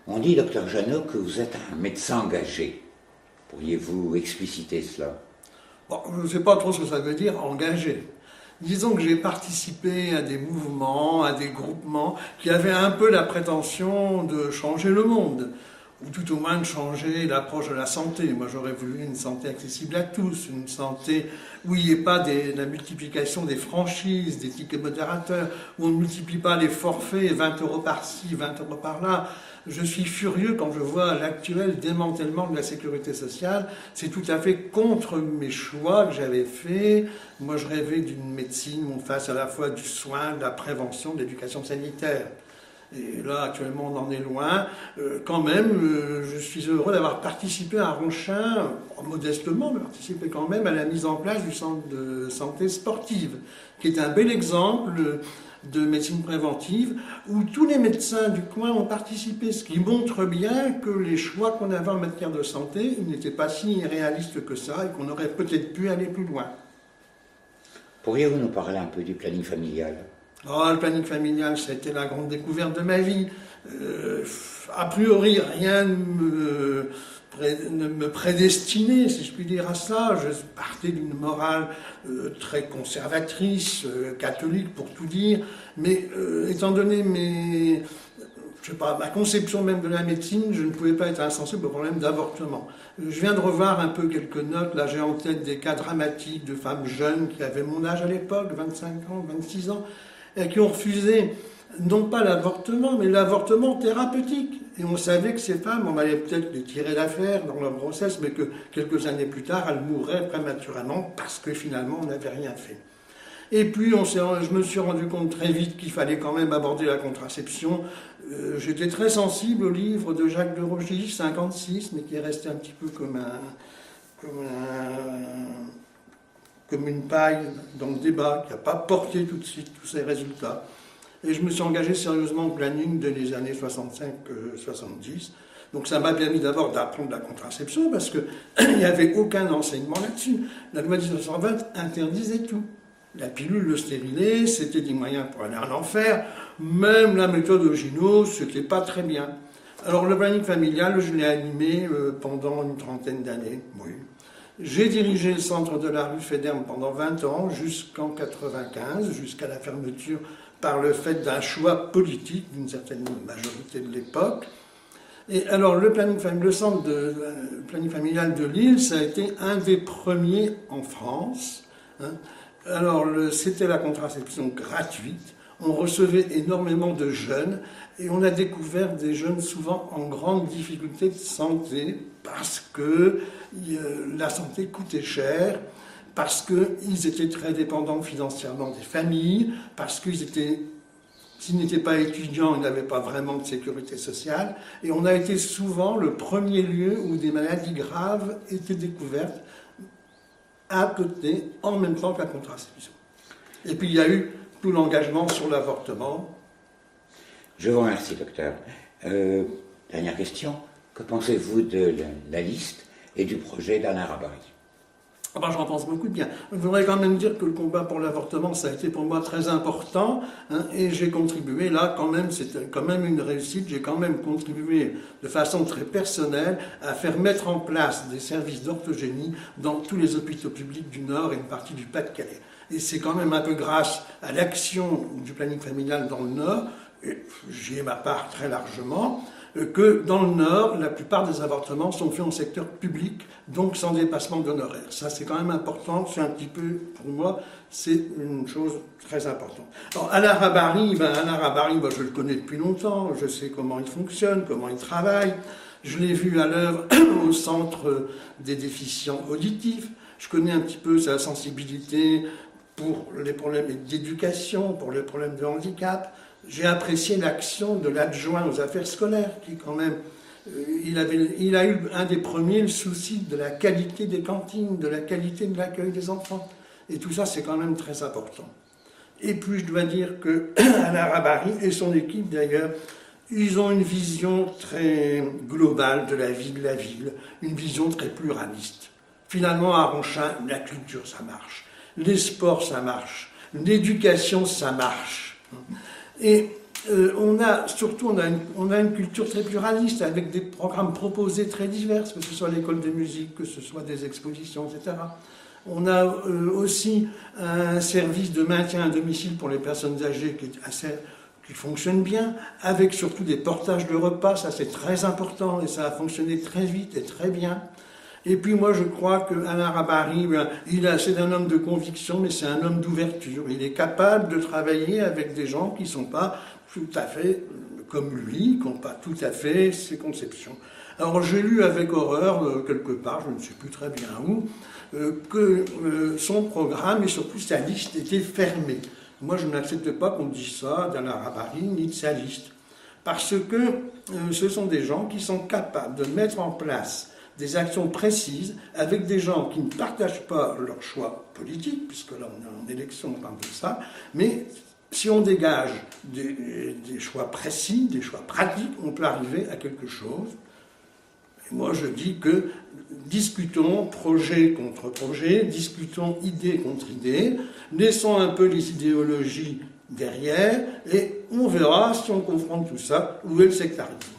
On dit, docteur Jeannot, que vous êtes un médecin engagé. Pourriez-vous expliciter cela? Bon, je ne sais pas trop ce que ça veut dire, engagé. Disons que j'ai participé à des mouvements, à des groupements qui avaient un peu la prétention de changer le monde, ou tout au moins de changer l'approche de la santé. Moi, j'aurais voulu une santé accessible à tous, une santé où il n'y ait pas la multiplication des franchises, des tickets modérateurs, où on ne multiplie pas les forfaits, 20 € par-ci, 20 € par-là. Je suis furieux quand je vois l'actuel démantèlement de la sécurité sociale. C'est tout à fait contre mes choix que j'avais faits. Moi, je rêvais d'une médecine où on fasse à la fois du soin, de la prévention, de l'éducation sanitaire. Et là, actuellement, on en est loin. Quand même, je suis heureux d'avoir participé à Ronchin, modestement, mais participé quand même à la mise en place du centre de santé sportive, qui est un bel exemple de médecine préventive, où tous les médecins du coin ont participé, ce qui montre bien que les choix qu'on avait en matière de santé n'étaient pas si irréalistes que ça, et qu'on aurait peut-être pu aller plus loin. Pourriez-vous nous parler un peu du planning familial? Oh, le planning familial, ça a été la grande découverte de ma vie. A priori, rien ne me prédestinait, si je puis dire, à ça. Je partais d'une morale très conservatrice, catholique pour tout dire, mais étant donné ma conception même de la médecine, je ne pouvais pas être insensible au problème d'avortement. Je viens de revoir un peu quelques notes, là j'ai en tête des cas dramatiques de femmes jeunes qui avaient mon âge à l'époque, 25 ans, 26 ans, et qui ont refusé non pas l'avortement, mais l'avortement thérapeutique. Et on savait que ces femmes, on allait peut-être les tirer d'affaire dans leur grossesse, mais que quelques années plus tard, elles mourraient prématurément parce que finalement, on n'avait rien fait. Et puis, je me suis rendu compte très vite qu'il fallait quand même aborder la contraception. J'étais très sensible au livre de Jacques de Rogis, 56, mais qui est resté un petit peu comme une paille dans le débat, qui n'a pas porté tout de suite tous ces résultats. Et je me suis engagé sérieusement au planning dès les années 65-70. Donc ça m'a permis d'abord d'apprendre la contraception, parce qu'il n'y avait aucun enseignement là-dessus. La loi 1920 interdisait tout. La pilule, le stérilet, c'était des moyens pour aller en enfer. Même la méthode Ogino, c'était pas très bien. Alors le planning familial, je l'ai animé pendant une trentaine d'années, oui. J'ai dirigé le centre de la rue Féderne pendant 20 ans, jusqu'en 95, jusqu'à la fermeture par le fait d'un choix politique d'une certaine majorité de l'époque. Et alors le centre de planning familial de Lille, ça a été un des premiers en France. Alors c'était la contraception gratuite. On recevait énormément de jeunes et on a découvert des jeunes souvent en grande difficulté de santé parce que la santé coûtait cher, parce qu'ils étaient très dépendants financièrement des familles, parce s'ils n'étaient pas étudiants, ils n'avaient pas vraiment de sécurité sociale. Et on a été souvent le premier lieu où des maladies graves étaient découvertes à côté, en même temps que la contraception. Et puis il y a eu tout l'engagement sur l'avortement. Je vous remercie, docteur. Dernière question. Que pensez-vous de la liste et du projet d'Alain Rabary? J'en pense beaucoup de bien. Je voudrais quand même dire que le combat pour l'avortement, ça a été pour moi très important, et j'ai contribué, là, quand même, c'était quand même une réussite, j'ai quand même contribué de façon très personnelle à faire mettre en place des services d'orthogénie dans tous les hôpitaux publics du Nord et une partie du Pas-de-Calais. Et c'est quand même un peu grâce à l'action du planning familial dans le Nord, et j'y ai ma part très largement, que dans le Nord, la plupart des avortements sont faits en secteur public, donc sans dépassement d'honoraires. Ça, c'est quand même important, c'est un petit peu, pour moi, c'est une chose très importante. Alors, Alain Rabary, moi, je le connais depuis longtemps, je sais comment il fonctionne, comment il travaille. Je l'ai vu à l'œuvre au Centre des déficients auditifs. Je connais un petit peu sa sensibilité pour les problèmes d'éducation, pour les problèmes de handicap. J'ai apprécié l'action de l'adjoint aux affaires scolaires, qui quand même, il a eu un des premiers le souci de la qualité des cantines, de la qualité de l'accueil des enfants. Et tout ça, c'est quand même très important. Et puis, je dois dire que Alain Rabary et son équipe, d'ailleurs, ils ont une vision très globale de la vie de la ville, une vision très pluraliste. Finalement, à Ronchin, la culture, ça marche. Les sports, ça marche. L'éducation, ça marche. Et on a une culture très pluraliste, avec des programmes proposés très divers, que ce soit l'école de musique, que ce soit des expositions, etc. On a aussi un service de maintien à domicile pour les personnes âgées qui fonctionne bien, avec surtout des portages de repas, ça c'est très important, et ça a fonctionné très vite et très bien. Et puis moi je crois qu'Alain Rabary, c'est un homme de conviction, mais c'est un homme d'ouverture. Il est capable de travailler avec des gens qui ne sont pas tout à fait comme lui, qui n'ont pas tout à fait ses conceptions. Alors j'ai lu avec horreur, quelque part, je ne sais plus très bien où, que son programme et surtout sa liste était fermée. Moi je n'accepte pas qu'on dise ça d'Alain Rabary ni de sa liste. Parce que ce sont des gens qui sont capables de mettre en place des actions précises avec des gens qui ne partagent pas leur choix politique, puisque là on est en élection, on parle de ça, mais si on dégage des choix précis, des choix pratiques, on peut arriver à quelque chose. Et moi je dis que discutons projet contre projet, discutons idée contre idée, laissons un peu les idéologies derrière, et on verra si on confronte tout ça, où est le sectarisme.